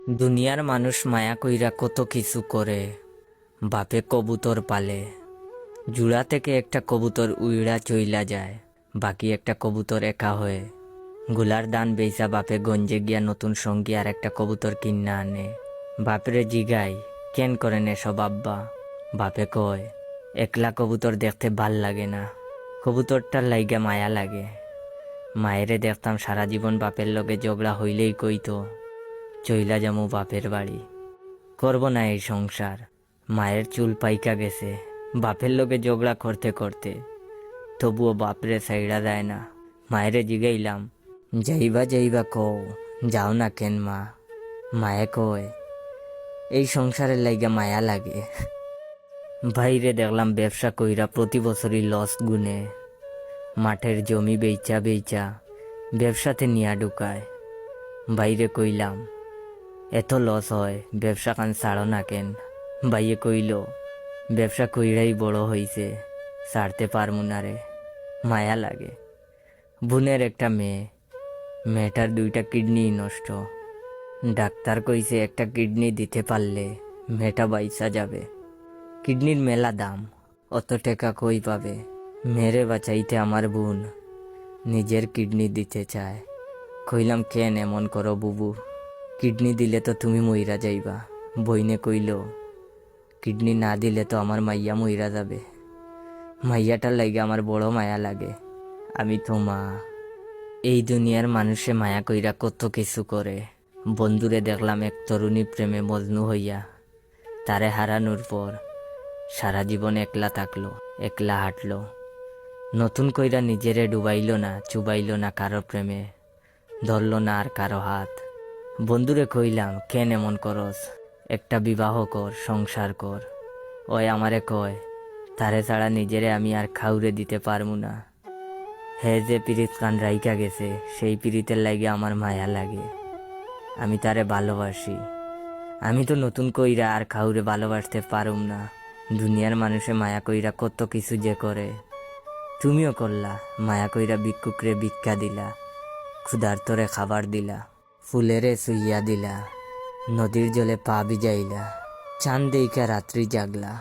দুনিয়ার মানুষ মায়া কইরা কত কিছু করে। বাপে কবুতর পালে, জুড়া থেকে একটা কবুতর উইড়া চইলা যায়, বাকি একটা কবুতর একা হয়ে। গুলার দান বেইসা বাপে গঞ্জে গিয়া নতুন সঙ্গী আর একটা কবুতর কিন্না আনে। বাপরে জিগাই কেন করেন এসব আব্বা? বাপে কয় একলা কবুতর দেখতে ভাল লাগে না, কবুতরটার লাইগা মায়া লাগে। মায়েরে দেখতাম সারা জীবন বাপের লগে ঝগড়া হইলেই কইতো চইলা যামু বাপের বাড়ি, করব না এই সংসার। মায়ের চুল পাইকা গেছে বাপের লগে ঝগড়া করতে করতে, তবুও বাপরে সাইড়া দেয় না। মায়েরে জিগাইলাম যাইবা যাইবা কও, যাও না কেন মা? মায়ে কয় এই সংসারের লাইগা মায়া লাগে। বাইরে দেখলাম ব্যবসা কইরা প্রতি বছরই লস গুনে, মাঠের জমি বেচা বেচা ব্যবসাতে নিয়া ঢুকায়। বাইরে কইলাম এত লস হয়, ব্যবসা কান ছাড়ো না কেন? বাইয়ে কইল ব্যবসা কইরাই বড় হইছে, ছাড়তে পারমু না রে, মায়া লাগে। বোনের একটা মেয়ে, মেয়েটার 2টা কিডনি নষ্ট। ডাক্তার কইছে একটা কিডনি দিতে পারলে মেয়েটা বাইসা যাবে। কিডনির মেলা দাম, অত টাকা কই পাবে? মেরে বাঁচাইতে আমার বোন নিজের কিডনি দিতে চায়। কইলাম কেন এমন করো বুবু, কিডনি দিলে তো তুমি মইরা যাইবা। বইনে কইল কিডনি না দিলে তো আমার মাইয়া মইরা যাবে। মাইয়াটার লাগে আমার বড় মায়া লাগে। আমি তো মা। এই দুনিয়ার মানুষে মায়া কইরা কত কিছু করে। বন্ধুরে দেখলাম এক তরুণী প্রেমে মজনু হইয়া, তারে হারানোর পর সারা জীবন একলা থাকলো, একলা হাঁটলো। নতুন কইরা নিজেরে ডুবাইল না, চুবাইল না কারো প্রেমে, ধরল না আর কারো হাত। বন্ধুরে কইলাম কেন এমন করস, একটা বিবাহ কর, সংসার কর। ওই আমারে কয় তারে ছাড়া নিজেরে আমি আর খাউরে দিতে পারমু না। হে যে পিরিত কান রাইকা গেছে, সেই পিরিতের লাগে আমার মায়া লাগে। আমি তারে ভালোবাসি। আমি তো নতুন কইরা আর খাউরে ভালোবাসতে পারুম না। দুনিয়ার মানুষে মায়া কইরা কত কিছু যে করে। তুমিও করলা, মায়া কইরা ভিক্ষুকরে ভিক্ষা দিলা, ক্ষুধার্তরে খাবার দিলা, ফুলেরে সুইয়া দিলা, নদীর জলে পা ভিজাইলা, চাঁদ দেইকা রাত্রি জাগলা,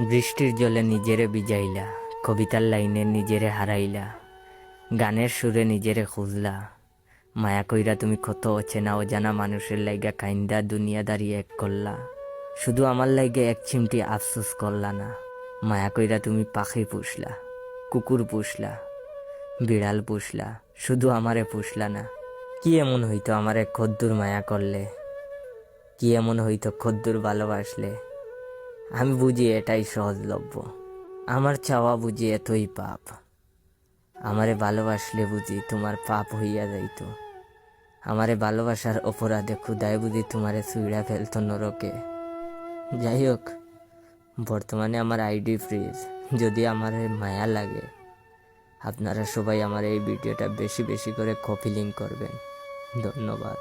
বৃষ্টির জলে নিজেরে ভিজাইলা, কবিতার লাইনে নিজেরে হারাইলা, গানের সুরে নিজেরে খুঁজলা। মায়া কইরা তুমি কত অচেনা অজানা মানুষের লাইগা কাইন্দা দুনিয়াদারি এক করলা। শুধু আমার লাইগে এক চিমটি আফসোস করলা না। মায়া কইরা তুমি পাখি পুষলা, কুকুর পুষলা, বিড়াল পুষলা, শুধু আমারে পুষলা না। কি এমন হইতো আমারে খদ্দুর মায়া করলে? কি এমন হইতো খদ্দুর ভালোবাসলে? আমি বুঝি এটাই সহজলভ্য, আমার চাওয়া বুঝি এতই পাপ। আমারে ভালোবাসলে বুঝি তোমার পাপ হইয়া যাইত। আমারে ভালোবাসার অপরাধে ক্ষুদায় বুঝি তোমারে ছুঁড়া ফেলতো নরকে। যাই হোক, বর্তমানে আমার আইডি ফ্রিজ। যদি আমার মায়া লাগে, আপনারা সবাই আমার এই ভিডিওটা বেশি বেশি করে কপি লিঙ্ক করবেন। ধন্যবাদ।